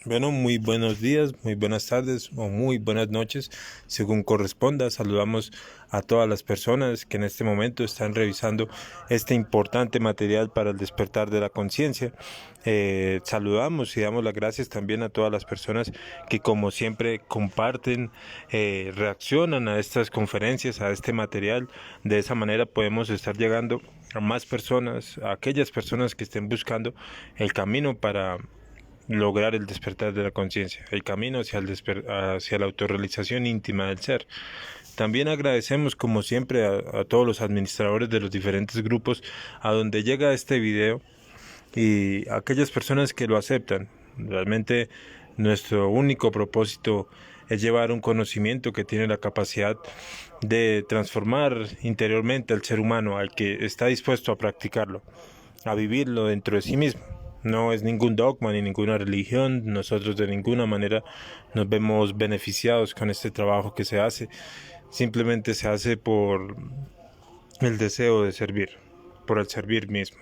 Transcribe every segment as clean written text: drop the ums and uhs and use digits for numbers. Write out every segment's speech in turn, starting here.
Bueno, muy buenos días, muy buenas tardes o muy buenas noches, según corresponda. Saludamos a todas las personas que en este momento están revisando este importante material para el despertar de la conciencia. Saludamos y damos las gracias también a todas las personas que, como siempre, comparten, reaccionan a estas conferencias, a este material. De esa manera podemos estar llegando a más personas, a aquellas personas que estén buscando el camino para lograr el despertar de la conciencia, el camino hacia la autorrealización íntima del ser. También agradecemos, como siempre, a todos los administradores de los diferentes grupos a donde llega este video y a aquellas personas que lo aceptan. Realmente nuestro único propósito es llevar un conocimiento que tiene la capacidad de transformar interiormente al ser humano, al que está dispuesto a practicarlo, a vivirlo dentro de sí mismo. No es ningún dogma ni ninguna religión. Nosotros de ninguna manera nos vemos beneficiados con este trabajo que se hace. Simplemente se hace por el deseo de servir, por el servir mismo.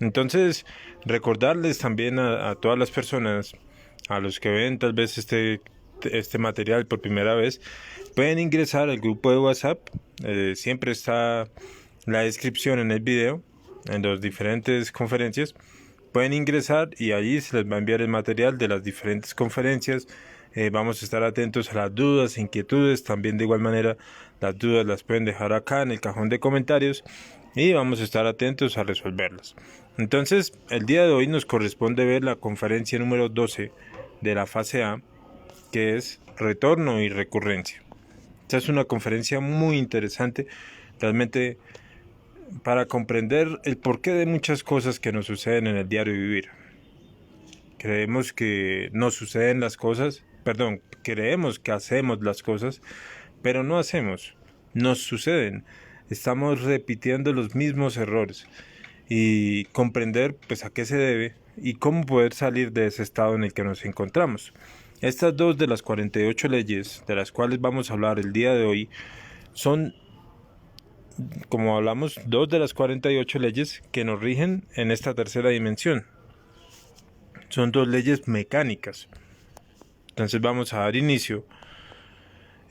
Entonces, recordarles también a todas las personas, a los que ven tal vez este material por primera vez, pueden ingresar al grupo de WhatsApp. Siempre está la descripción en el video, en las diferentes conferencias. Pueden ingresar y allí se les va a enviar el material de las diferentes conferencias. Vamos a estar atentos a las dudas, inquietudes. También de igual manera las dudas las pueden dejar acá en el cajón de comentarios y vamos a estar atentos a resolverlas. Entonces, el día de hoy nos corresponde ver la conferencia número 12 de la fase A, que es retorno y recurrencia. Esta es una conferencia muy interesante, realmente, para comprender el porqué de muchas cosas que nos suceden en el diario vivir. Creemos que nos suceden las cosas, creemos que hacemos las cosas, pero no hacemos, nos suceden. Estamos repitiendo los mismos errores y comprender pues a qué se debe y cómo poder salir de ese estado en el que nos encontramos. Estas dos de las 48 leyes de las cuales vamos a hablar el día de hoy son, como hablamos, dos de las 48 leyes que nos rigen en esta tercera dimensión. Son dos leyes mecánicas. Entonces vamos a dar inicio.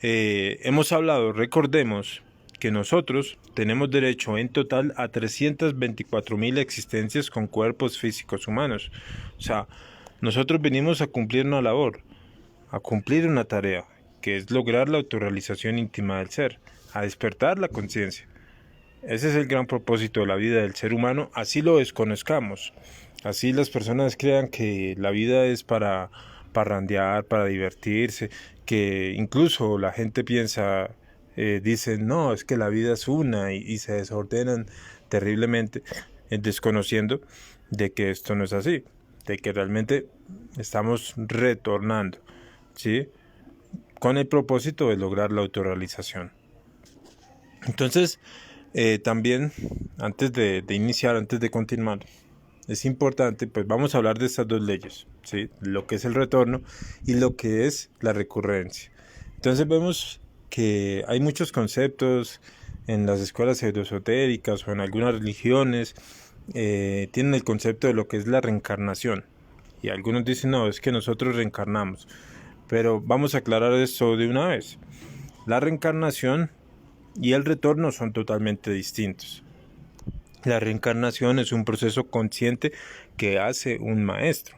Hemos hablado, recordemos, que nosotros tenemos derecho en total a 324.000 existencias con cuerpos físicos humanos. O sea, nosotros venimos a cumplir una labor, a cumplir una tarea, que es lograr la autorrealización íntima del ser, a despertar la conciencia. Ese es el gran propósito de la vida del ser humano, así lo desconozcamos. Así las personas crean que la vida es para parrandear, para divertirse, que incluso la gente piensa, dicen, no, es que la vida es una y se desordenan terriblemente, desconociendo de que esto no es así, de que realmente estamos retornando, ¿sí? Con el propósito de lograr la autorrealización. Entonces, también, antes de iniciar, antes de continuar, es importante, pues vamos a hablar de estas dos leyes, ¿sí? Lo que es el retorno y lo que es la recurrencia. Entonces vemos que hay muchos conceptos en las escuelas pseudoesotéricas o en algunas religiones, tienen el concepto de lo que es la reencarnación. Y algunos dicen, no, es que nosotros reencarnamos. Pero vamos a aclarar esto de una vez. La reencarnación y el retorno son totalmente distintos. La reencarnación es un proceso consciente que hace un maestro,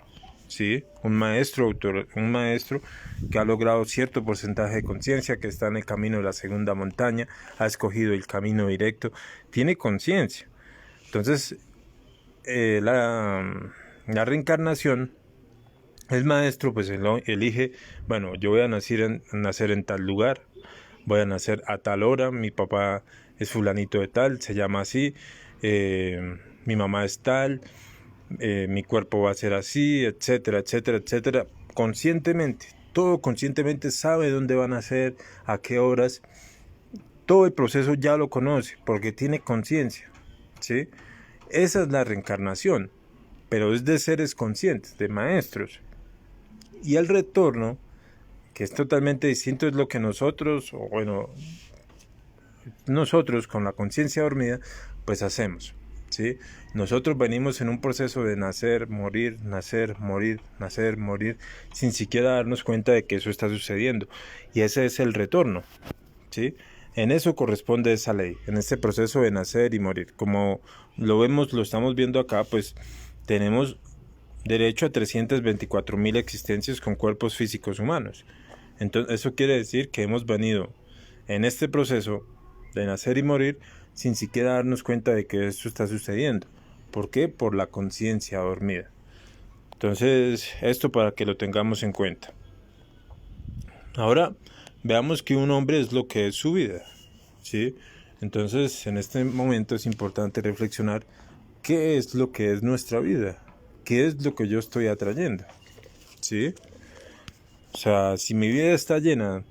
¿sí? Un maestro que ha logrado cierto porcentaje de conciencia, que está en el camino de la segunda montaña, ha escogido el camino directo, tiene conciencia. Entonces, la reencarnación, el maestro pues elige, bueno, yo voy a nacer en tal lugar, voy a nacer a tal hora, mi papá es fulanito de tal, se llama así, mi mamá es tal, mi cuerpo va a ser así, etcétera, etcétera, etcétera. Conscientemente, todo conscientemente sabe dónde van a ser, a qué horas. Todo el proceso ya lo conoce porque tiene conciencia, ¿sí? Esa es la reencarnación, pero es de seres conscientes, de maestros. Y el retorno, que es totalmente distinto, es lo que nosotros con la conciencia dormida, pues hacemos, ¿sí? Nosotros venimos en un proceso de nacer, morir, nacer, morir, nacer, morir, sin siquiera darnos cuenta de que eso está sucediendo. Y ese es el retorno, ¿sí? En eso corresponde esa ley, en este proceso de nacer y morir. Como lo vemos, lo estamos viendo acá, pues tenemos derecho a 324.000 existencias con cuerpos físicos humanos. Entonces, eso quiere decir que hemos venido en este proceso de nacer y morir sin siquiera darnos cuenta de que esto está sucediendo. ¿Por qué? Por la conciencia dormida. Entonces, esto para que lo tengamos en cuenta. Ahora, veamos que un hombre es lo que es su vida, ¿sí? Entonces, en este momento es importante reflexionar qué es lo que es nuestra vida, qué es lo que yo estoy atrayendo, ¿sí? O sea, si mi vida está llena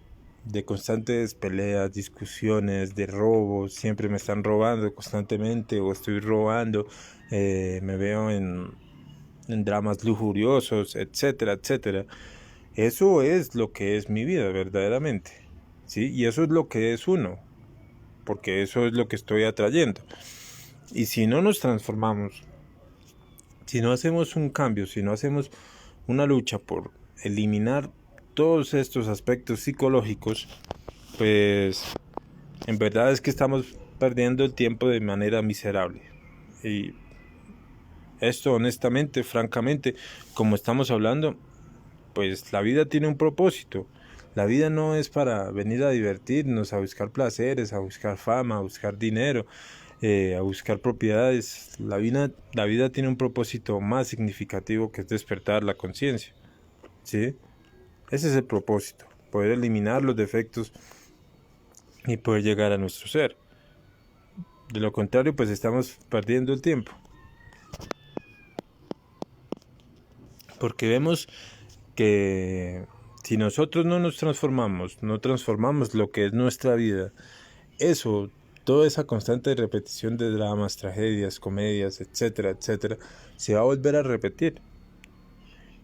de constantes peleas, discusiones, de robos, siempre me están robando constantemente o estoy robando, me veo en dramas lujuriosos, etcétera, etcétera. Eso es lo que es mi vida verdaderamente, ¿sí? Y eso es lo que es uno, porque eso es lo que estoy atrayendo. Y si no nos transformamos, si no hacemos un cambio, si no hacemos una lucha por eliminar todos estos aspectos psicológicos, pues en verdad es que estamos perdiendo el tiempo de manera miserable. Y esto honestamente, francamente, como estamos hablando, pues la vida tiene un propósito. La vida no es para venir a divertirnos, a buscar placeres, a buscar fama, a buscar dinero, a buscar propiedades. La vida tiene un propósito más significativo que es despertar la conciencia, ¿sí? Ese es el propósito, poder eliminar los defectos y poder llegar a nuestro ser. De lo contrario, pues estamos perdiendo el tiempo. Porque vemos que si nosotros no nos transformamos, no transformamos lo que es nuestra vida, eso, toda esa constante repetición de dramas, tragedias, comedias, etcétera, etcétera, se va a volver a repetir.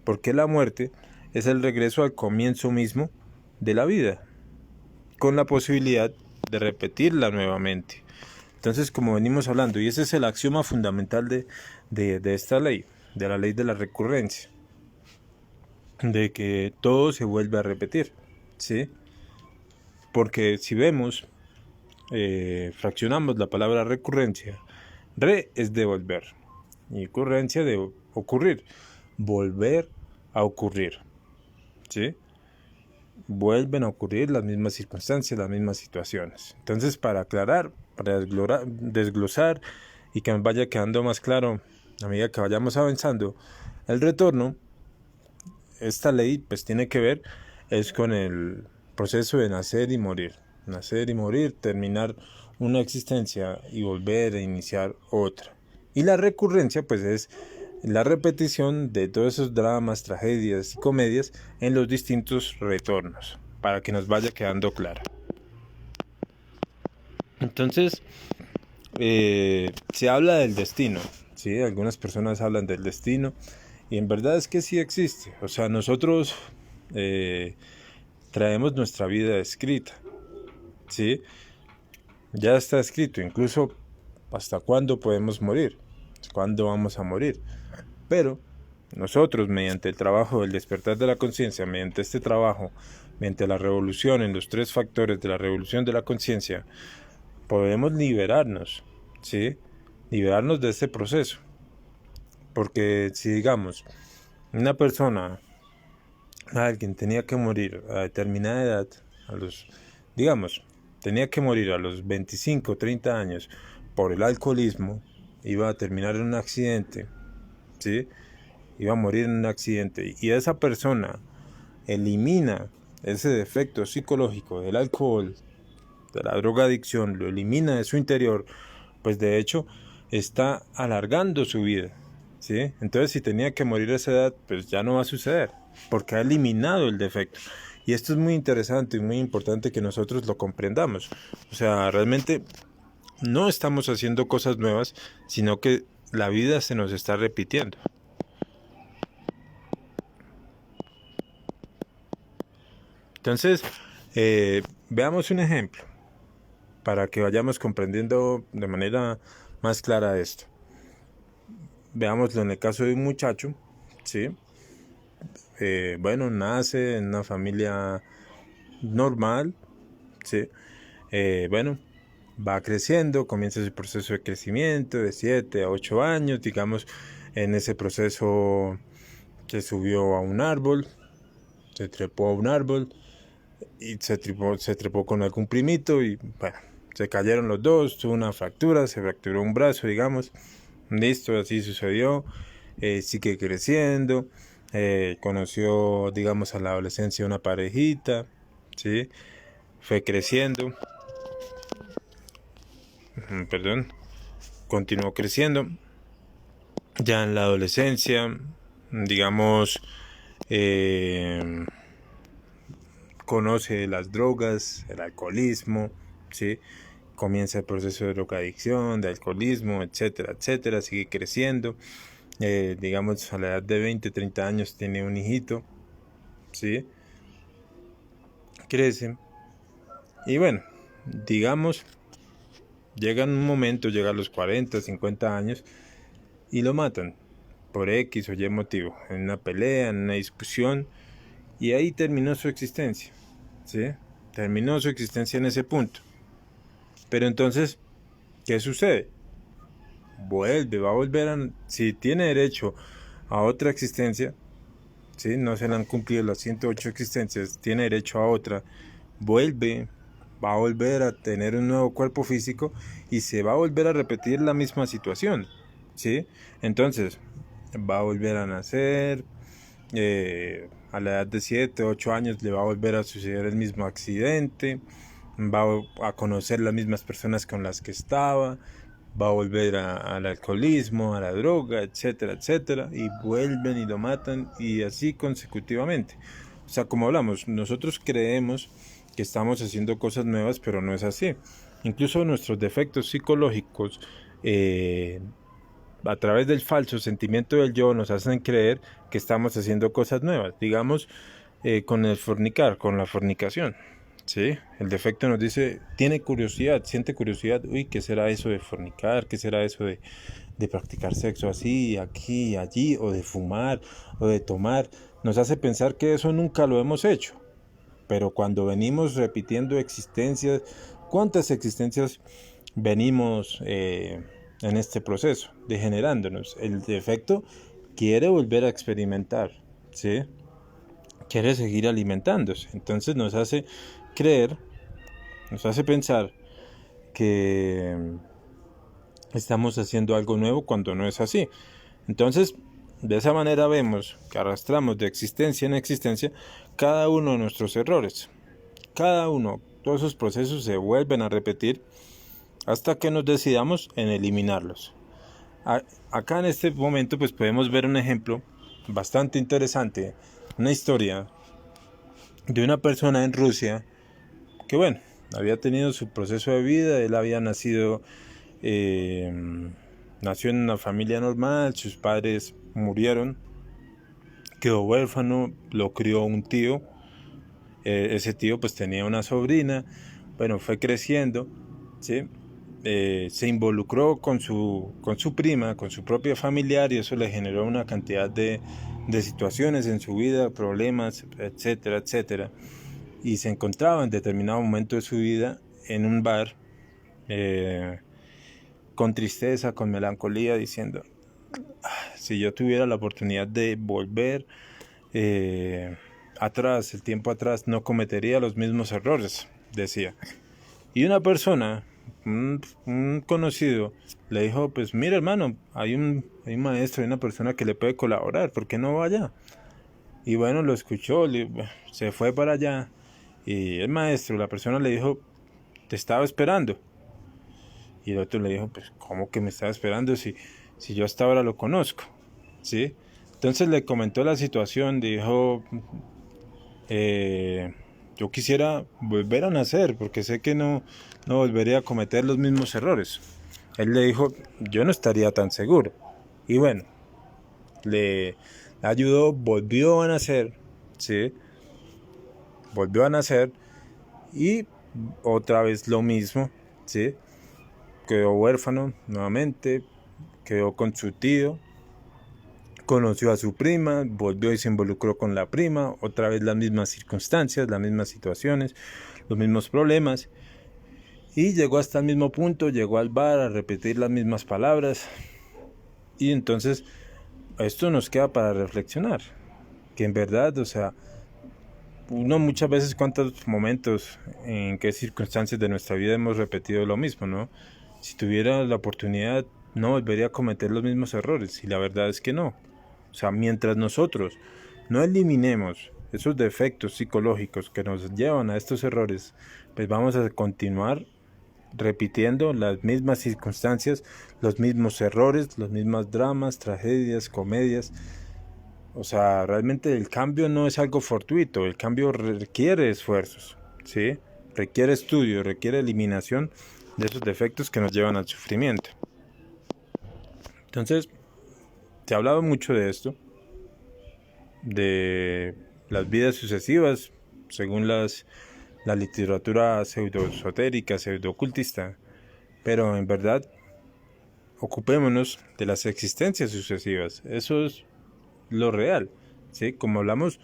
Porque la muerte es el regreso al comienzo mismo de la vida, con la posibilidad de repetirla nuevamente. Entonces, como venimos hablando, y ese es el axioma fundamental de esta ley, de la ley de la recurrencia, de que todo se vuelve a repetir, ¿sí? Porque si vemos, fraccionamos la palabra recurrencia, re es de volver, y ocurrencia de ocurrir, volver a ocurrir, ¿sí? Vuelven a ocurrir las mismas circunstancias, las mismas situaciones. Entonces, para aclarar, para desglosar y que nos vaya quedando más claro a medida que vayamos avanzando, el retorno, esta ley pues tiene que ver es con el proceso de nacer y morir, terminar una existencia y volver a iniciar otra. Y la recurrencia pues es la repetición de todos esos dramas, tragedias y comedias en los distintos retornos, para que nos vaya quedando claro. Entonces, se habla del destino, ¿sí? Algunas personas hablan del destino y en verdad es que sí existe. O sea, nosotros traemos nuestra vida escrita, ¿sí? Ya está escrito, incluso hasta cuándo podemos morir, cuándo vamos a morir. Pero nosotros, mediante el trabajo del despertar de la conciencia, mediante este trabajo, mediante la revolución en los 3 factores de la revolución de la conciencia, podemos liberarnos, ¿sí? Liberarnos de este proceso. Porque si digamos, una persona, alguien tenía que morir a determinada edad, digamos, tenía que morir a los 25, 30 años por el alcoholismo, iba a terminar en un accidente, ¿sí? Iba a morir en un accidente y esa persona elimina ese defecto psicológico del alcohol, de la drogadicción, lo elimina de su interior, pues de hecho está alargando su vida, ¿sí? Entonces si tenía que morir a esa edad, pues ya no va a suceder, porque ha eliminado el defecto. Y esto es muy interesante y muy importante que nosotros lo comprendamos. O sea, realmente no estamos haciendo cosas nuevas, sino que la vida se nos está repitiendo. Entonces, veamos un ejemplo para que vayamos comprendiendo de manera más clara esto. veámoslo en el caso de un muchacho, ¿sí? Bueno, nace en una familia normal, ¿sí? Bueno, va creciendo, comienza su proceso de crecimiento de 7 a 8 años, digamos, en ese proceso se subió a un árbol, se trepó a un árbol y se trepó con algún primito y bueno, se cayeron los dos, tuvo una fractura, se fracturó un brazo, digamos, listo, así sucedió, sigue creciendo, conoció, digamos, a la adolescencia una parejita, ¿sí? Fue creciendo, perdón, continuó creciendo, ya en la adolescencia, digamos, eh, conoce las drogas, el alcoholismo, ¿sí? Comienza el proceso de drogadicción, de alcoholismo, etcétera, etcétera, sigue creciendo, digamos a la edad de 20, 30 años tiene un hijito, ¿sí? Crece y bueno, digamos, llega un momento, llega a los 40, 50 años y lo matan por X o Y motivo, en una pelea, en una discusión, y ahí terminó su existencia, ¿sí? Terminó su existencia en ese punto. Pero entonces, ¿qué sucede? Va a volver si tiene derecho a otra existencia, ¿sí? No se le han cumplido las 108 existencias, tiene derecho a otra, va a volver a tener un nuevo cuerpo físico y se va a volver a repetir la misma situación, ¿sí? Entonces, va a volver a nacer, a la edad de 7, 8 años le va a volver a suceder el mismo accidente, va a conocer las mismas personas con las que estaba, va a volver al alcoholismo, a la droga, etcétera, etcétera, y vuelven y lo matan y así consecutivamente. O sea, como hablamos, nosotros creemos que estamos haciendo cosas nuevas, pero no es así. Incluso nuestros defectos psicológicos, a través del falso sentimiento del yo, nos hacen creer que estamos haciendo cosas nuevas. Digamos, con el fornicar, con la fornicación. ¿Sí? El defecto nos dice, tiene curiosidad, siente curiosidad, uy, ¿qué será eso de fornicar? ¿Qué será eso de practicar sexo así, aquí, allí, o de fumar, o de tomar? Nos hace pensar que eso nunca lo hemos hecho. Pero cuando venimos repitiendo existencias, ¿cuántas existencias venimos en este proceso, degenerándonos? El defecto quiere volver a experimentar, ¿sí? Quiere seguir alimentándose. Entonces nos hace creer, nos hace pensar que estamos haciendo algo nuevo cuando no es así. Entonces, de esa manera vemos que arrastramos de existencia en existencia cada uno de nuestros errores. Cada uno, todos esos procesos se vuelven a repetir hasta que nos decidamos en eliminarlos. Acá en este momento pues podemos ver un ejemplo bastante interesante, una historia de una persona en Rusia que bueno, había tenido su proceso de vida, él había nació en una familia normal, sus padres murieron, quedó huérfano, lo crió un tío, ese tío pues tenía una sobrina, bueno, fue creciendo, ¿sí? Se involucró con su prima, con su propia familiar y eso le generó una cantidad de situaciones en su vida, problemas, etcétera, etcétera. Y se encontraba en determinado momento de su vida en un bar con tristeza, con melancolía, diciendo, si yo tuviera la oportunidad de volver atrás, el tiempo atrás, no cometería los mismos errores, decía. Y una persona, un conocido, le dijo, pues mira hermano, hay un maestro, hay una persona que le puede colaborar, ¿por qué no va allá? Y bueno, lo escuchó, se fue para allá. Y el maestro, la persona le dijo, te estaba esperando. Y el otro le dijo, pues, ¿cómo que me estaba esperando si yo hasta ahora lo conozco? ¿Sí? Entonces le comentó la situación, dijo, yo quisiera volver a nacer porque sé que no volveré a cometer los mismos errores. Él le dijo, yo no estaría tan seguro. Y bueno, le ayudó, volvió a nacer, ¿sí? Volvió a nacer y otra vez lo mismo, ¿sí? Quedó huérfano nuevamente, quedó con su tío, conoció a su prima, volvió y se involucró con la prima, otra vez las mismas circunstancias, las mismas situaciones, los mismos problemas, y llegó hasta el mismo punto, llegó al bar a repetir las mismas palabras, y entonces esto nos queda para reflexionar, que en verdad, o sea, uno muchas veces cuántos momentos, en qué circunstancias de nuestra vida hemos repetido lo mismo, ¿no? Si tuviera la oportunidad, no volvería a cometer los mismos errores, y la verdad es que no. O sea, mientras nosotros no eliminemos esos defectos psicológicos que nos llevan a estos errores, pues vamos a continuar repitiendo las mismas circunstancias, los mismos errores, los mismos dramas, tragedias, comedias. O sea, realmente el cambio no es algo fortuito, el cambio requiere esfuerzos, ¿sí? Requiere estudio, requiere eliminación de esos defectos que nos llevan al sufrimiento. Entonces, se ha hablado mucho de esto, de las vidas sucesivas, según la literatura pseudo-esotérica, pseudo-ocultista, pero en verdad, ocupémonos de las existencias sucesivas, eso es lo real, ¿sí? Como hablamos,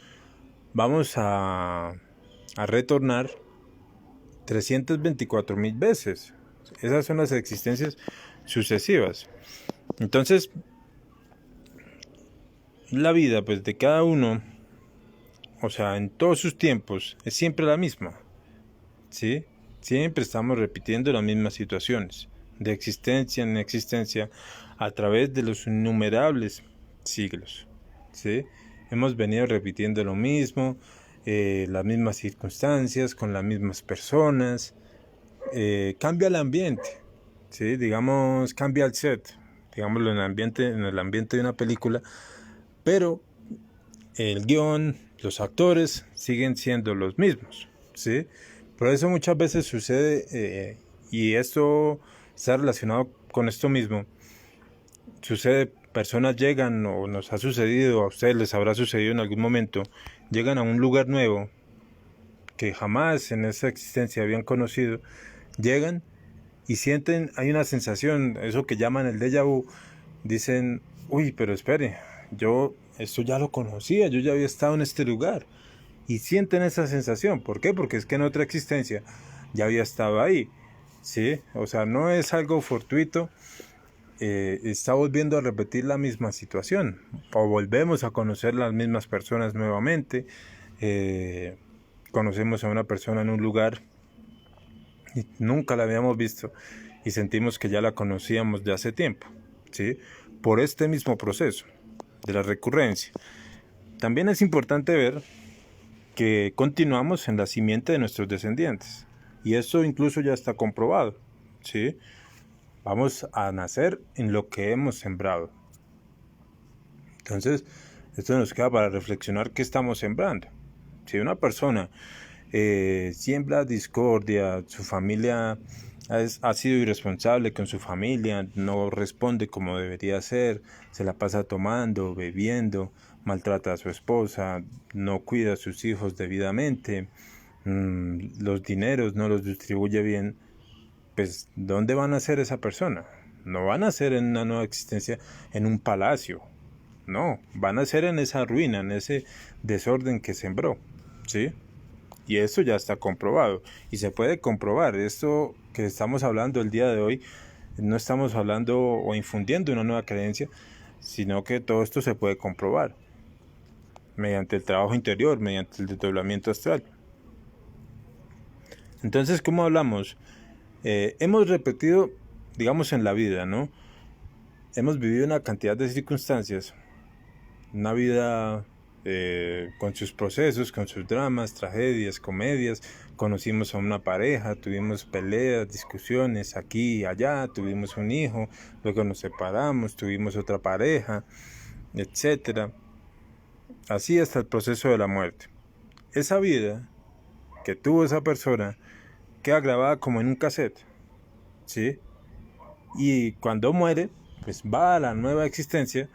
vamos a retornar 324,000 veces. Esas son las existencias sucesivas. Entonces, la vida pues de cada uno, o sea, en todos sus tiempos, es siempre la misma, ¿sí? Siempre estamos repitiendo las mismas situaciones, de existencia en existencia, a través de los innumerables siglos, ¿sí? Hemos venido repitiendo lo mismo, las mismas circunstancias, con las mismas personas. Cambia el ambiente, ¿sí? Digamos, cambia el set, digámoslo, en el ambiente de una película, pero el guión, los actores siguen siendo los mismos, ¿sí? Por eso muchas veces sucede, y esto está relacionado con esto mismo, sucede, personas llegan, o nos ha sucedido, a ustedes les habrá sucedido en algún momento, llegan a un lugar nuevo que jamás en esa existencia habían conocido, llegan y sienten, hay una sensación, eso que llaman el déjà vu, dicen, uy, pero espere, yo esto ya lo conocía, yo ya había estado en este lugar, y sienten esa sensación. ¿Por qué? Porque es que en otra existencia ya había estado ahí, ¿sí? O sea, no es algo fortuito, está volviendo a repetir la misma situación, o volvemos a conocer las mismas personas nuevamente, conocemos a una persona en un lugar y nunca la habíamos visto y sentimos que ya la conocíamos de hace tiempo, ¿sí? Por este mismo proceso de la recurrencia. También es importante ver que continuamos en la simiente de nuestros descendientes, y esto incluso ya está comprobado, ¿sí? Vamos a nacer en lo que hemos sembrado. Entonces, esto nos queda para reflexionar qué estamos sembrando. Si una persona siembra discordia, su familia ha sido irresponsable con su familia, no responde como debería ser, se la pasa tomando, bebiendo, maltrata a su esposa, no cuida a sus hijos debidamente, los dineros no los distribuye bien, pues ¿dónde van a ser esa persona? No van a ser en una nueva existencia en un palacio, no, van a ser en esa ruina, en ese desorden que sembró, ¿sí? Y eso ya está comprobado y se puede comprobar. Esto que estamos hablando el día de hoy, no estamos hablando o infundiendo una nueva creencia, sino que todo esto se puede comprobar mediante el trabajo interior, mediante el desdoblamiento astral. Entonces, ¿cómo hablamos? Hemos repetido, digamos, en la vida, ¿no? Hemos vivido una cantidad de circunstancias, una vida con sus procesos, con sus dramas, tragedias, comedias. Conocimos a una pareja, tuvimos peleas, discusiones aquí y allá, tuvimos un hijo, luego nos separamos, tuvimos otra pareja, etcétera. Así hasta el proceso de la muerte. Esa vida que tuvo esa persona queda grabada como en un cassette, ¿sí? Y cuando muere, pues va a la nueva existencia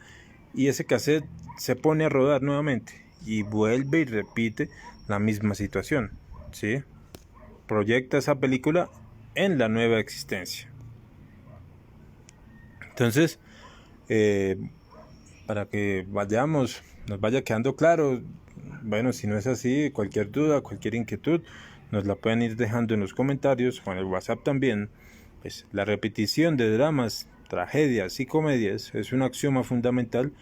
y ese cassette se pone a rodar nuevamente y vuelve y repite la misma situación, ¿sí? Proyecta esa película en la nueva existencia. Entonces, para que nos vaya quedando claro. Bueno, si no es así, cualquier duda, cualquier inquietud, nos la pueden ir dejando en los comentarios o en el WhatsApp también. Pues la repetición de dramas, tragedias y comedias es un axioma fundamental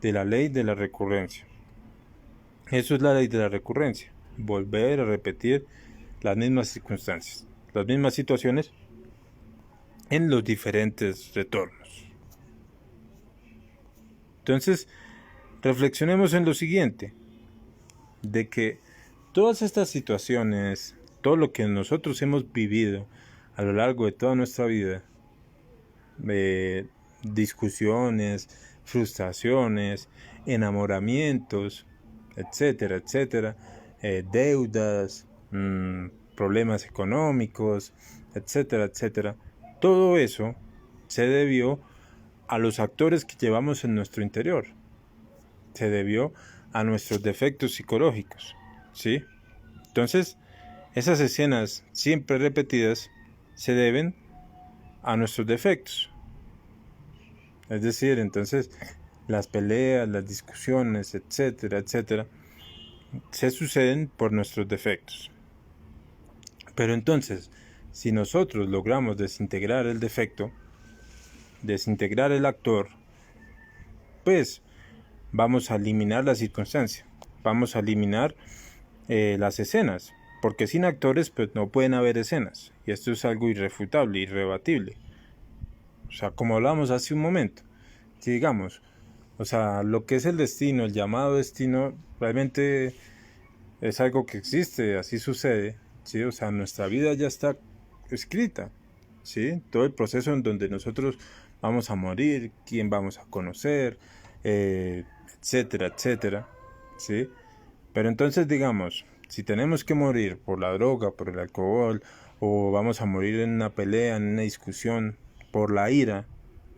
de la ley de la recurrencia. Eso es la ley de la recurrencia, volver a repetir las mismas circunstancias, las mismas situaciones en los diferentes retornos. Entonces, reflexionemos en lo siguiente, de que todas estas situaciones, todo lo que nosotros hemos vivido a lo largo de toda nuestra vida, discusiones, frustraciones, enamoramientos, etcétera, etcétera, deudas, problemas económicos, etcétera, etcétera, todo eso se debió a los actores que llevamos en nuestro interior, se debió a nuestros defectos psicológicos, ¿sí? Entonces, esas escenas siempre repetidas se deben a nuestros defectos. Es decir, entonces, las peleas, las discusiones, etcétera, etcétera, se suceden por nuestros defectos. Pero entonces, si nosotros logramos desintegrar el defecto, desintegrar el actor, pues vamos a eliminar la circunstancia, vamos a eliminar las escenas, porque sin actores pues no pueden haber escenas, y esto es algo irrefutable, irrebatible. O sea, como hablamos hace un momento, si digamos, o sea, lo que es el destino, el llamado destino, realmente es algo que existe, así sucede, ¿sí? O sea, nuestra vida ya está escrita, ¿sí? Todo el proceso en donde nosotros vamos a morir, quién vamos a conocer, etcétera, etcétera, ¿sí? Pero entonces, digamos, si tenemos que morir por la droga, por el alcohol, o vamos a morir en una pelea, en una discusión, por la ira,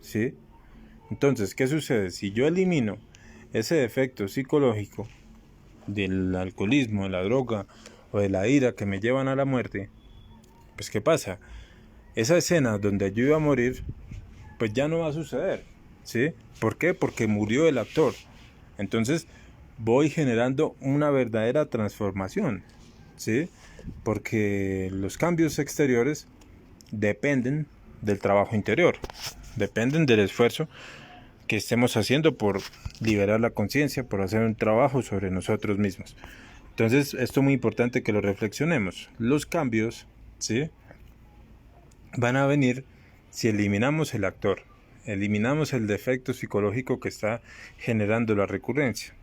¿sí? Entonces, ¿qué sucede? Si yo elimino ese defecto psicológico del alcoholismo, de la droga o de la ira que me llevan a la muerte, pues ¿qué pasa? Esa escena donde yo iba a morir, pues ya no va a suceder, ¿sí? ¿Por qué? Porque murió el actor. Entonces voy generando una verdadera transformación, ¿sí? Porque los cambios exteriores dependen del trabajo interior, dependen del esfuerzo que estemos haciendo por liberar la conciencia, por hacer un trabajo sobre nosotros mismos. Entonces, esto es muy importante que lo reflexionemos. Los cambios, ¿sí?, van a venir si eliminamos el actor, eliminamos el defecto psicológico que está generando la recurrencia.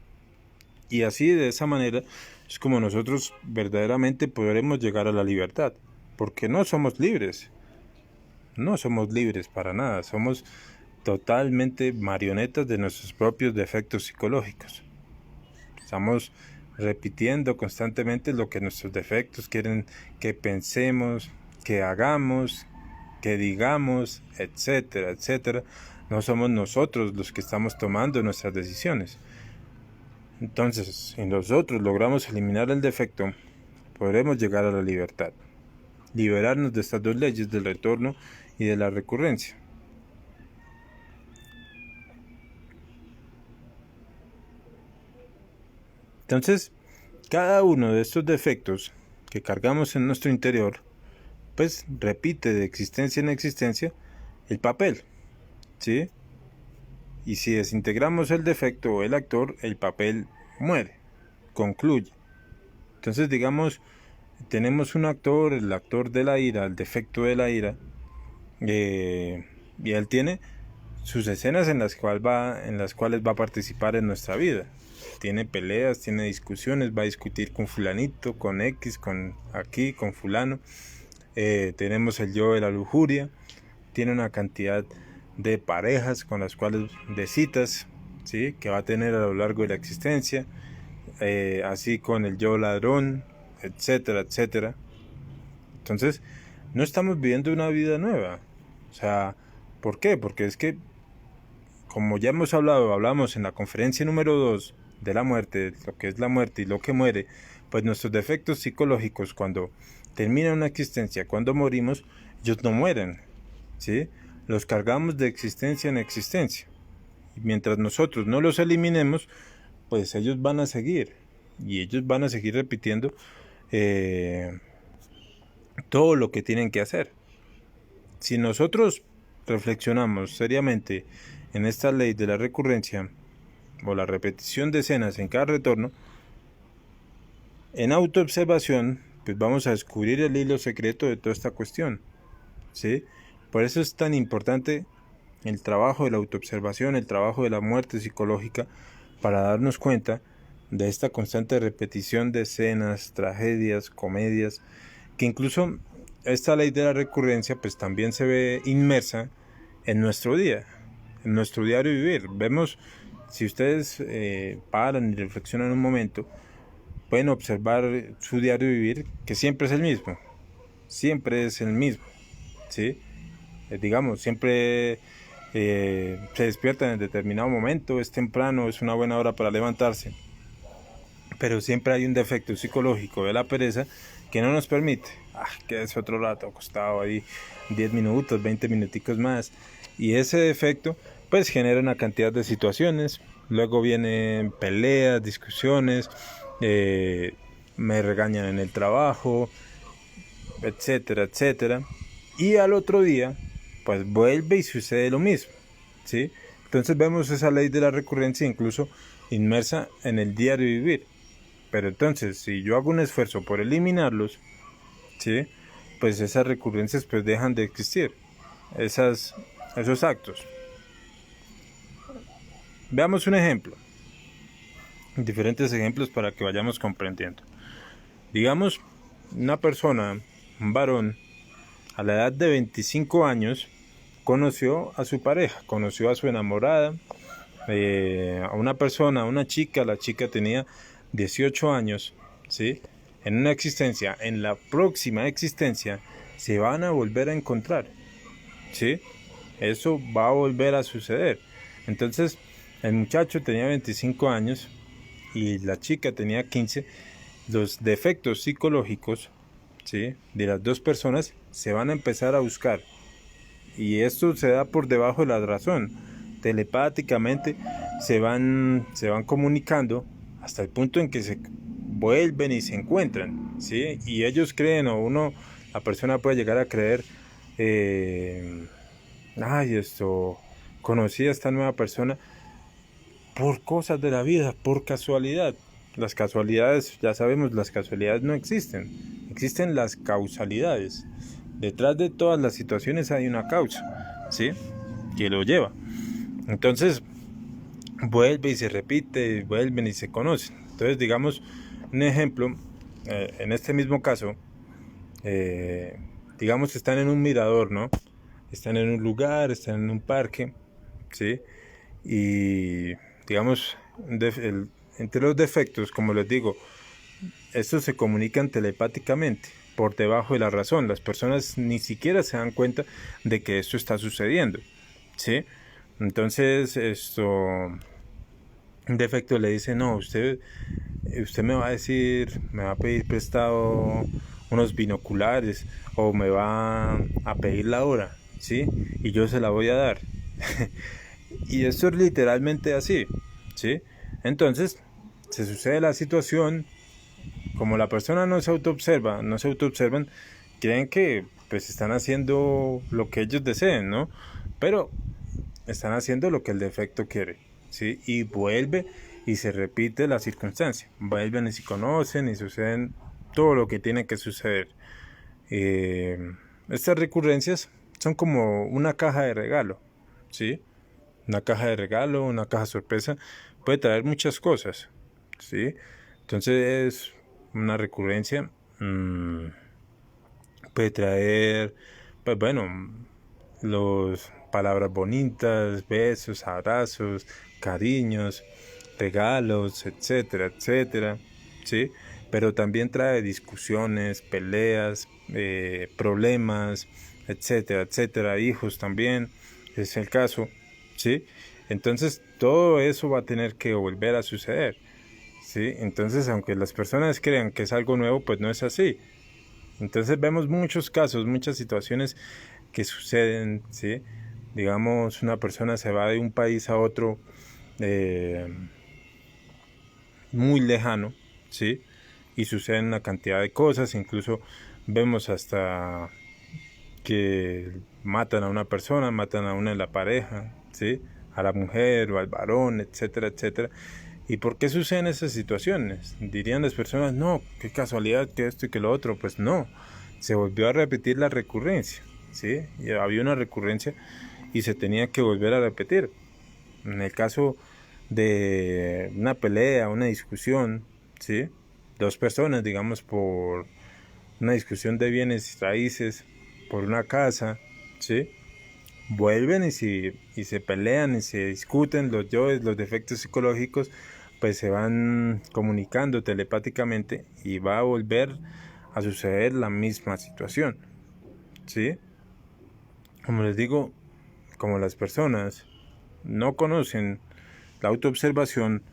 Y así, de esa manera, es como nosotros verdaderamente podremos llegar a la libertad, porque no somos libres para nada, somos totalmente marionetas de nuestros propios defectos psicológicos. Estamos repitiendo constantemente lo que nuestros defectos quieren que pensemos, que hagamos, que digamos, etcétera, etcétera. No somos nosotros los que estamos tomando nuestras decisiones. Entonces, si nosotros logramos eliminar el defecto, podremos llegar a la libertad, liberarnos de estas dos leyes del retorno y de la recurrencia. Entonces, cada uno de estos defectos que cargamos en nuestro interior, pues repite de existencia en existencia el papel, ¿sí? Y si desintegramos el defecto o el actor, el papel muere, concluye. Entonces, digamos, tenemos un actor, el actor de la ira, el defecto de la ira, y él tiene sus escenas en las cuales va a participar en nuestra vida. Tiene peleas, tiene discusiones, va a discutir con fulanito, con X, con fulano. Tenemos el yo de la lujuria, tiene una cantidad de parejas con las cuales, de citas, ¿sí?, que va a tener a lo largo de la existencia, así con el yo ladrón, etcétera, etcétera. Entonces, no estamos viviendo una vida nueva. O sea, ¿por qué? Porque es que, como ya hablamos en la conferencia número 2 de la muerte, lo que es la muerte y lo que muere, pues nuestros defectos psicológicos, cuando termina una existencia, cuando morimos, ellos no mueren, ¿sí? Los cargamos de existencia en existencia. Y mientras nosotros no los eliminemos, pues ellos van a seguir. Y ellos van a seguir repitiendo todo lo que tienen que hacer. Si nosotros reflexionamos seriamente en esta ley de la recurrencia o la repetición de escenas en cada retorno, en autoobservación, pues vamos a descubrir el hilo secreto de toda esta cuestión, ¿sí? Por eso es tan importante el trabajo de la autoobservación, el trabajo de la muerte psicológica, para darnos cuenta de esta constante repetición de escenas, tragedias, comedias, que incluso esta ley de la recurrencia pues también se ve inmersa en nuestro día, en nuestro diario vivir. Vemos, si ustedes paran y reflexionan un momento, pueden observar su diario vivir, que siempre es el mismo, ¿sí? Digamos, siempre se despiertan en determinado momento, es temprano, es una buena hora para levantarse, pero siempre hay un defecto psicológico de la pereza que no nos permite, quédese otro rato acostado ahí, 10 minutos, 20 minuticos más, y ese defecto pues genera una cantidad de situaciones, luego vienen peleas, discusiones, me regañan en el trabajo, etcétera, etcétera, y al otro día pues vuelve y sucede lo mismo, ¿sí? Entonces vemos esa ley de la recurrencia incluso inmersa en el diario vivir. Pero entonces, si yo hago un esfuerzo por eliminarlos, ¿sí? Pues esas recurrencias pues dejan de existir, esos actos. Veamos un ejemplo, diferentes ejemplos para que vayamos comprendiendo. Digamos, una persona, un varón, a la edad de 25 años, conoció a su pareja, conoció a su enamorada, a una persona, a una chica, la chica tenía 18 años, ¿sí? En una existencia, en la próxima existencia, se van a volver a encontrar, ¿sí? Eso va a volver a suceder. Entonces, el muchacho tenía 25 años y la chica tenía 15. Los defectos psicológicos, ¿sí?, de las dos personas se van a empezar a buscar. Y esto se da por debajo de la razón. Telepáticamente se van comunicando hasta el punto en que se vuelven y se encuentran, ¿sí? Y ellos creen, la persona puede llegar a creer, conocí a esta nueva persona por cosas de la vida, por casualidad. Las casualidades, ya sabemos, las casualidades no existen, existen las causalidades. Detrás de todas las situaciones hay una causa, ¿sí?, que lo lleva. Entonces, vuelve y se repite, vuelven y se conocen. Entonces, digamos, un ejemplo, en este mismo caso, digamos, están en un mirador, ¿no? Están en un lugar, están en un parque, ¿sí? Y, digamos, entre los defectos, como les digo, estos se comunican telepáticamente, por debajo de la razón. Las personas ni siquiera se dan cuenta de que esto está sucediendo, ¿sí? Entonces, un defecto le dice, no, usted me va a decir, me va a pedir prestado unos binoculares o me va a pedir la hora, ¿sí? Y yo se la voy a dar. Y esto es literalmente así, ¿sí? Entonces, se sucede la situación, como la persona no se autoobservan, creen que pues están haciendo lo que ellos deseen, ¿no? Pero están haciendo lo que el defecto quiere, ¿sí? Y vuelve y se repite la circunstancia. Vuelven y se conocen y suceden todo lo que tiene que suceder. Estas recurrencias son como una caja de regalo, ¿sí? Una caja de regalo, una caja sorpresa, puede traer muchas cosas, ¿sí? Entonces, una recurrencia puede traer, pues bueno, palabras bonitas, besos, abrazos, cariños, regalos, etcétera, etcétera, ¿sí? Pero también trae discusiones, peleas, problemas, etcétera, etcétera, hijos también, es el caso, ¿sí? Entonces todo eso va a tener que volver a suceder, ¿sí? Entonces, aunque las personas crean que es algo nuevo, pues no es así. Entonces vemos muchos casos, muchas situaciones que suceden, ¿sí? Digamos, una persona se va de un país a otro eh, muy lejano, ¿sí? Y suceden una cantidad de cosas, incluso vemos hasta que matan a una persona, matan a una de la pareja, ¿sí? A la mujer o al varón, etcétera, etcétera. ¿Y por qué suceden esas situaciones? Dirían las personas, no, qué casualidad que esto y que lo otro. Pues no, se volvió a repetir la recurrencia, ¿sí? Y había una recurrencia y se tenía que volver a repetir. En el caso de una pelea, una discusión, ¿sí? Dos personas, digamos, por una discusión de bienes raíces, por una casa, ¿sí? Vuelven y se pelean y se discuten los yoes, los defectos psicológicos, pues se van comunicando telepáticamente y va a volver a suceder la misma situación, ¿sí? Como les digo, como las personas no conocen la autoobservación,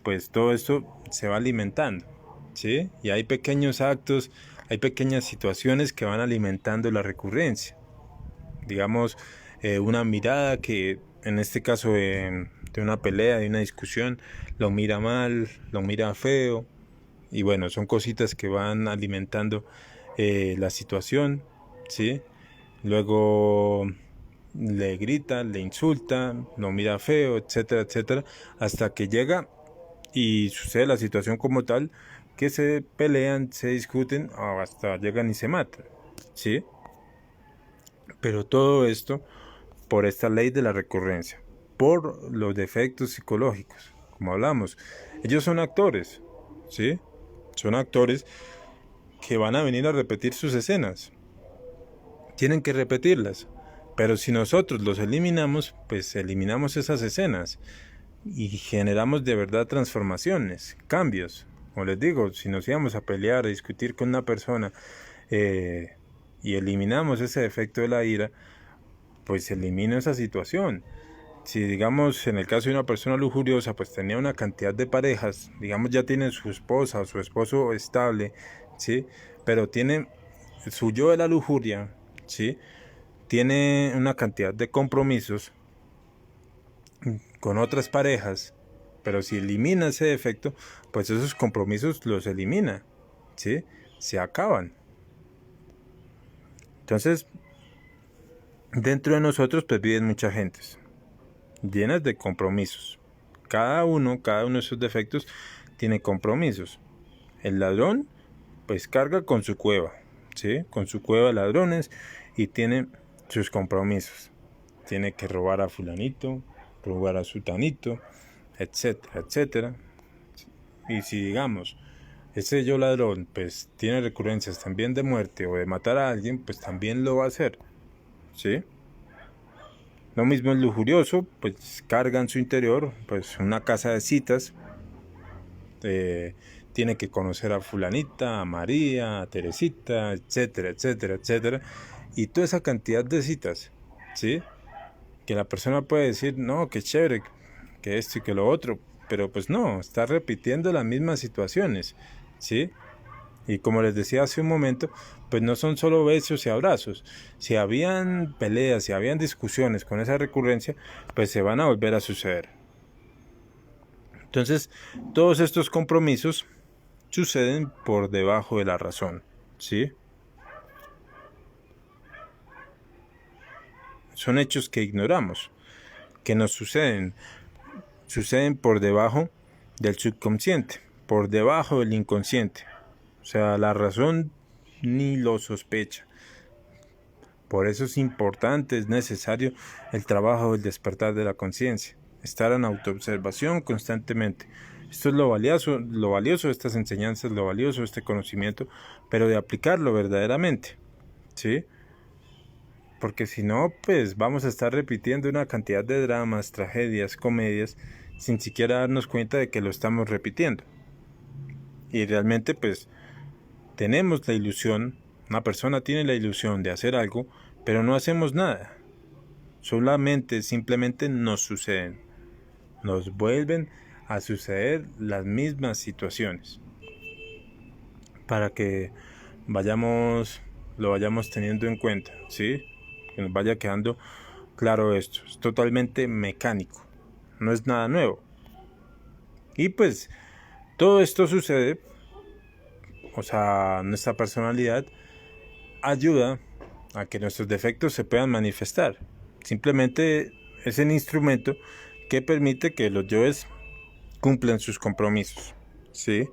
pues todo esto se va alimentando, ¿sí? Y hay pequeños actos, hay pequeñas situaciones que van alimentando la recurrencia. Digamos, una mirada que en este caso de una pelea, de una discusión, lo mira mal, lo mira feo, y bueno, son cositas que van alimentando la situación, ¿sí? Luego le grita, le insulta, lo mira feo, etcétera, etcétera, hasta que llega y sucede la situación como tal, que se pelean, se discuten, o hasta llegan y se matan, ¿sí? Pero todo esto por esta ley de la recurrencia, por los defectos psicológicos, como hablamos. Ellos son actores, ¿sí? Son actores que van a venir a repetir sus escenas. Tienen que repetirlas. Pero si nosotros los eliminamos, pues eliminamos esas escenas y generamos de verdad transformaciones, cambios. Como les digo, si nos íbamos a pelear, a discutir con una persona eh, y eliminamos ese defecto de la ira, pues se elimina esa situación. Si digamos en el caso de una persona lujuriosa, pues tenía una cantidad de parejas, digamos ya tiene su esposa o su esposo estable, ¿sí? Pero tiene su yo de la lujuria, ¿sí? Tiene una cantidad de compromisos con otras parejas, pero si elimina ese defecto, pues esos compromisos los elimina, ¿sí? Se acaban. Entonces, dentro de nosotros pues viven muchas gentes, llenas de compromisos. Cada uno de esos defectos tiene compromisos. El ladrón, pues carga con su cueva, ¿sí? Con su cueva de ladrones y tiene sus compromisos. Tiene que robar a fulanito, robar a sutanito, etcétera, etcétera. Y si digamos, ese yo ladrón, pues tiene recurrencias también de muerte o de matar a alguien, pues también lo va a hacer, ¿sí? Lo mismo el lujurioso, pues carga en su interior pues una casa de citas, eh, tiene que conocer a fulanita, a María, a Teresita, etcétera, etcétera, etcétera, y toda esa cantidad de citas, ¿sí? Que la persona puede decir, no, qué chévere, que esto y que lo otro, pero pues no, está repitiendo las mismas situaciones, ¿sí? Y como les decía hace un momento, pues no son solo besos y abrazos. Si habían peleas, si habían discusiones con esa recurrencia, pues se van a volver a suceder. Entonces, todos estos compromisos suceden por debajo de la razón, ¿sí? Son hechos que ignoramos, que nos suceden por debajo del subconsciente, por debajo del inconsciente. O sea, la razón ni lo sospecha. Por eso es importante, es necesario el trabajo del despertar de la conciencia, estar en autoobservación constantemente. Esto es lo valioso de estas enseñanzas, lo valioso de este conocimiento, pero de aplicarlo verdaderamente, ¿sí? Porque si no, pues vamos a estar repitiendo una cantidad de dramas, tragedias, comedias, sin siquiera darnos cuenta de que lo estamos repitiendo. Y realmente, pues, tenemos la ilusión, una persona tiene la ilusión de hacer algo, pero no hacemos nada. Solamente, simplemente nos suceden. Nos vuelven a suceder las mismas situaciones. Para que lo vayamos teniendo en cuenta, ¿sí? Que nos vaya quedando claro esto, es totalmente mecánico, no es nada nuevo. Y pues todo esto sucede, o sea, nuestra personalidad ayuda a que nuestros defectos se puedan manifestar. Simplemente es el instrumento que permite que los yoes cumplan sus compromisos, ¿sí?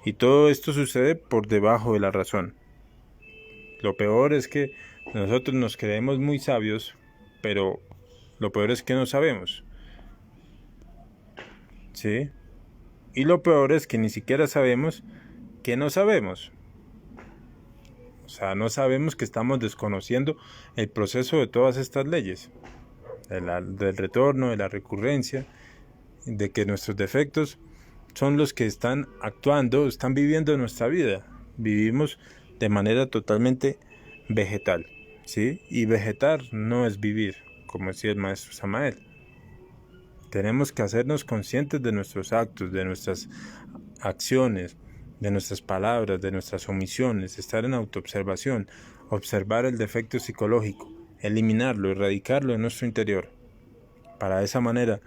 Y todo esto sucede por debajo de la razón. Lo peor es que nosotros nos creemos muy sabios, pero lo peor es que no sabemos, ¿sí? Y lo peor es que ni siquiera sabemos que no sabemos. O sea, no sabemos que estamos desconociendo el proceso de todas estas leyes, del retorno, de la recurrencia, de que nuestros defectos son los que están actuando, están viviendo nuestra vida. Vivimos de manera totalmente vegetal, ¿sí? Y vegetar no es vivir, como decía el maestro Samael. Tenemos que hacernos conscientes de nuestros actos, de nuestras acciones, de nuestras palabras, de nuestras omisiones, estar en autoobservación, observar el defecto psicológico, eliminarlo, erradicarlo en nuestro interior. Para de esa manera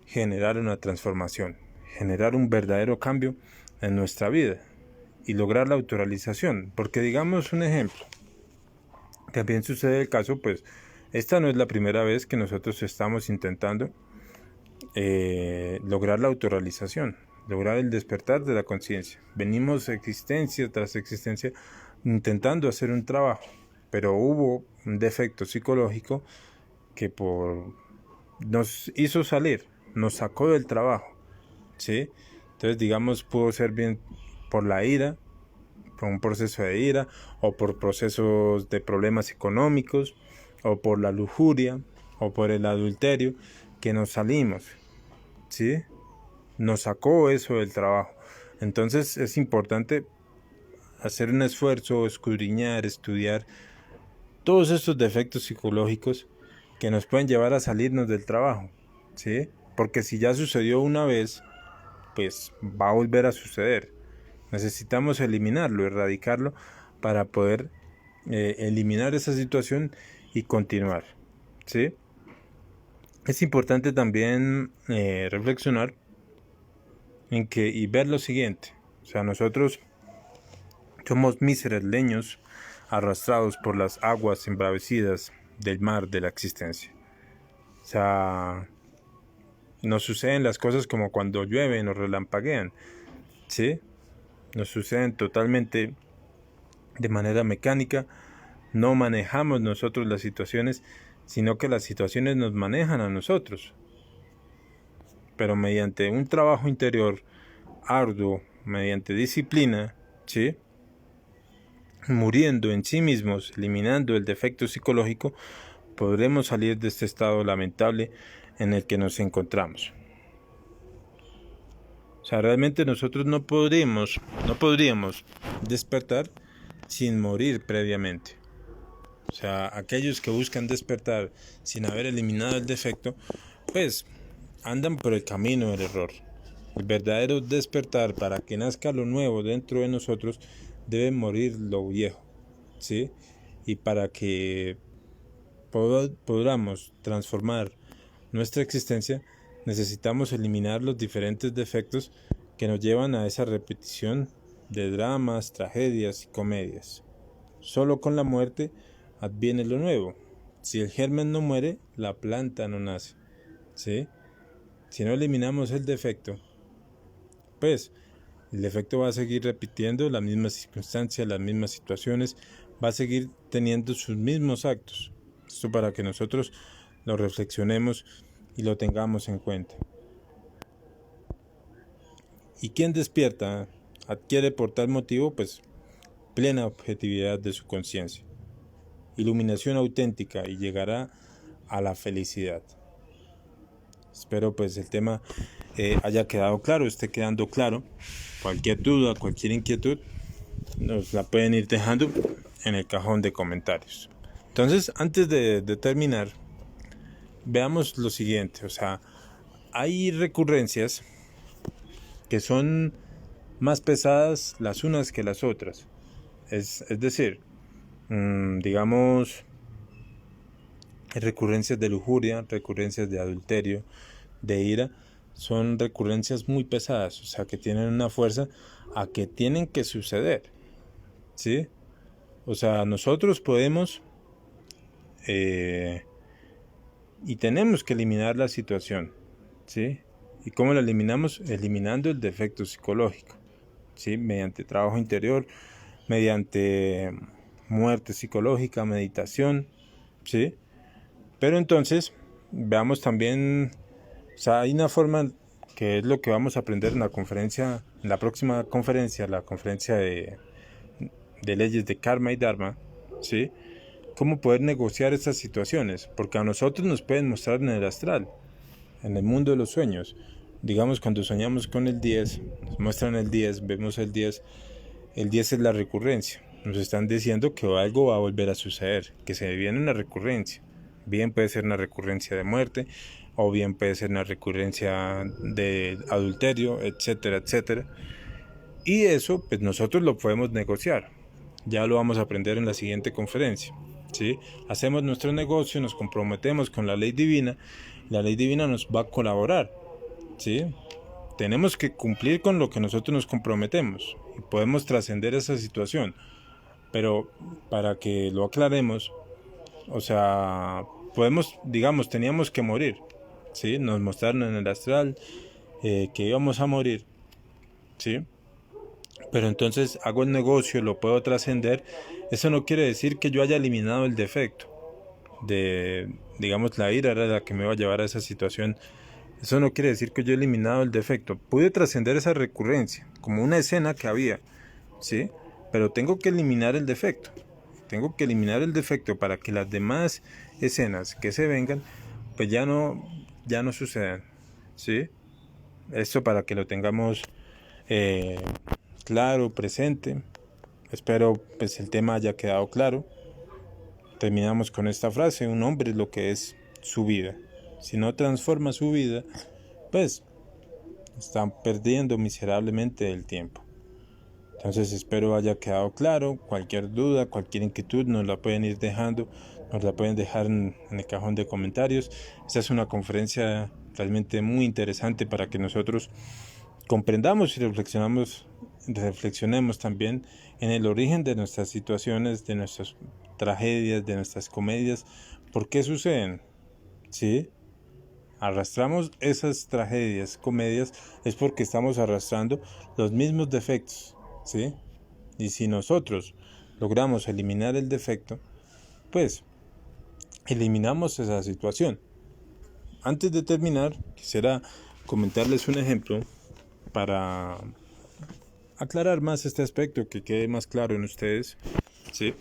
generar una transformación, generar un verdadero cambio en nuestra vida y lograr la autorrealización. Porque digamos un ejemplo, también sucede el caso, pues esta no es la primera vez que nosotros estamos intentando lograr la autorrealización, lograr el despertar de la conciencia. Venimos existencia tras existencia intentando hacer un trabajo, pero hubo un defecto psicológico que nos hizo salir, nos sacó del trabajo, ¿sí? Entonces, digamos, pudo ser bien por la ira, por un proceso de ira, o por procesos de problemas económicos, o por la lujuria, o por el adulterio, que nos salimos, ¿sí? Nos sacó eso del trabajo. Entonces es importante hacer un esfuerzo, escudriñar, estudiar todos estos defectos psicológicos que nos pueden llevar a salirnos del trabajo, ¿sí? Porque si ya sucedió una vez, pues va a volver a suceder. Necesitamos eliminarlo, erradicarlo para poder eliminar esa situación y continuar, ¿sí? Es importante también reflexionar y ver lo siguiente. O sea, nosotros somos míseros leños arrastrados por las aguas embravecidas del mar de la existencia. O sea, nos suceden las cosas como cuando llueven o relampaguean, ¿sí? Nos suceden totalmente de manera mecánica. No manejamos nosotros las situaciones, sino que las situaciones nos manejan a nosotros. Pero mediante un trabajo interior arduo, mediante disciplina, ¿sí? Muriendo en sí mismos, eliminando el defecto psicológico, podremos salir de este estado lamentable en el que nos encontramos. O sea, realmente nosotros no podríamos despertar sin morir previamente. O sea, aquellos que buscan despertar sin haber eliminado el defecto, pues andan por el camino del error. El verdadero despertar, para que nazca lo nuevo dentro de nosotros, debe morir lo viejo, ¿sí? Y para que podamos transformar nuestra existencia, necesitamos eliminar los diferentes defectos que nos llevan a esa repetición de dramas, tragedias y comedias. Solo con la muerte adviene lo nuevo. Si el germen no muere, la planta no nace, ¿sí? Si no eliminamos el defecto, pues el defecto va a seguir repitiendo las mismas circunstancias, las mismas situaciones, va a seguir teniendo sus mismos actos. Esto para que nosotros lo reflexionemos y lo tengamos en cuenta. ¿Y quién despierta? Adquiere por tal motivo, pues, plena objetividad de su conciencia, iluminación auténtica, y llegará a la felicidad. Espero pues el tema haya quedado claro, esté quedando claro. Cualquier duda, cualquier inquietud, nos la pueden ir dejando en el cajón de comentarios. Entonces, antes de terminar, veamos lo siguiente. O sea, hay recurrencias que son más pesadas las unas que las otras. Es decir, digamos, recurrencias de lujuria, recurrencias de adulterio, de ira, son recurrencias muy pesadas, o sea, que tienen una fuerza a que tienen que suceder, ¿sí? O sea, nosotros podemos y tenemos que eliminar la situación, ¿sí? ¿Y cómo la eliminamos? Eliminando el defecto psicológico, ¿sí? Mediante trabajo interior, mediante muerte psicológica, meditación, ¿sí? Pero entonces, veamos también, o sea, hay una forma que es lo que vamos a aprender en la conferencia, en la próxima conferencia, la conferencia de leyes de karma y dharma, ¿sí? Cómo poder negociar estas situaciones, porque a nosotros nos pueden mostrar en el astral, en el mundo de los sueños. Digamos, cuando soñamos con el 10, nos muestran el 10, vemos el 10 es la recurrencia. Nos están diciendo que algo va a volver a suceder, que se viene una recurrencia. Bien puede ser una recurrencia de muerte, o bien puede ser una recurrencia de adulterio, etcétera, etcétera. Y eso, pues nosotros lo podemos negociar. Ya lo vamos a aprender en la siguiente conferencia, ¿sí? Hacemos nuestro negocio, nos comprometemos con la ley divina nos va a colaborar, ¿sí? Tenemos que cumplir con lo que nosotros nos comprometemos y podemos trascender esa situación, pero para que lo aclaremos, o sea, podemos, digamos, teníamos que morir, ¿sí? Nos mostraron en el astral que íbamos a morir, ¿sí? Pero entonces hago el negocio, lo puedo trascender. Eso no quiere decir que yo haya eliminado el defecto de, digamos, la ira era la que me iba a llevar a esa situación. Eso no quiere decir que yo he eliminado el defecto. Pude trascender esa recurrencia, como una escena que había, ¿sí? Pero tengo que eliminar el defecto. Tengo que eliminar el defecto para que las demás escenas que se vengan, pues ya no sucedan, ¿sí? Esto para que lo tengamos claro, presente. Espero pues el tema haya quedado claro. Terminamos con esta frase: un hombre es lo que es su vida. Si no transforma su vida, pues están perdiendo miserablemente el tiempo. Entonces espero haya quedado claro. Cualquier duda, cualquier inquietud nos la pueden ir dejando, nos la pueden dejar en el cajón de comentarios. Esta es una conferencia realmente muy interesante para que nosotros comprendamos y reflexionemos también en el origen de nuestras situaciones, de nuestras tragedias, de nuestras comedias. ¿Por qué suceden? ¿Sí? Arrastramos esas tragedias, comedias, es porque estamos arrastrando los mismos defectos, ¿sí? Y si nosotros logramos eliminar el defecto, pues eliminamos esa situación. Antes de terminar, quisiera comentarles un ejemplo para aclarar más este aspecto, que quede más claro en ustedes, ¿sí?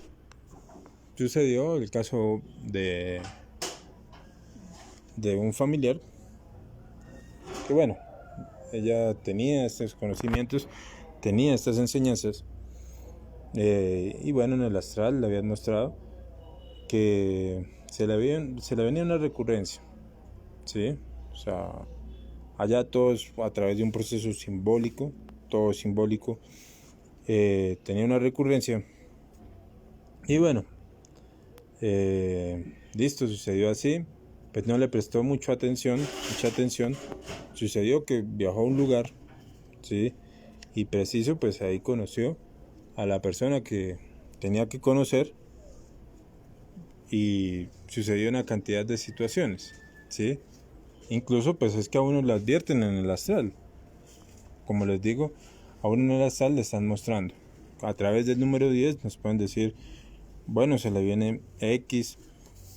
Sucedió el caso de un familiar que, bueno, ella tenía estos conocimientos, tenía estas enseñanzas, y bueno, en el astral le habían mostrado que se le venía una recurrencia, ¿sí? O sea, allá todo es a través de un proceso simbólico, todo simbólico, tenía una recurrencia. Y bueno, listo, sucedió así. Pues no le prestó mucha atención. Sucedió que viajó a un lugar, ¿sí? Y preciso, pues ahí conoció a la persona que tenía que conocer, y sucedió una cantidad de situaciones, ¿sí? Incluso pues es que a uno le advierten en el astral. Como les digo, a uno en el astral le están mostrando. A través del número 10 nos pueden decir, bueno, se le viene X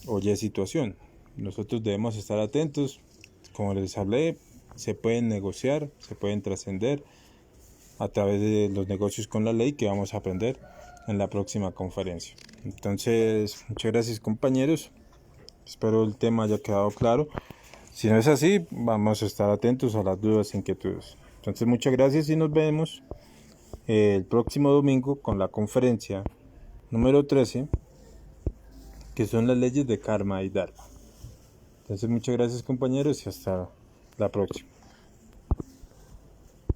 o Y situación. Nosotros debemos estar atentos. Como les hablé, se pueden negociar, se pueden trascender a través de los negocios con la ley, que vamos a aprender en la próxima conferencia. Entonces, muchas gracias, compañeros. Espero el tema haya quedado claro. Si no es así, vamos a estar atentos a las dudas e inquietudes. Entonces, muchas gracias y nos vemos el próximo domingo con la conferencia número 13, que son las leyes de karma y dharma. Entonces, muchas gracias, compañeros, y hasta la próxima.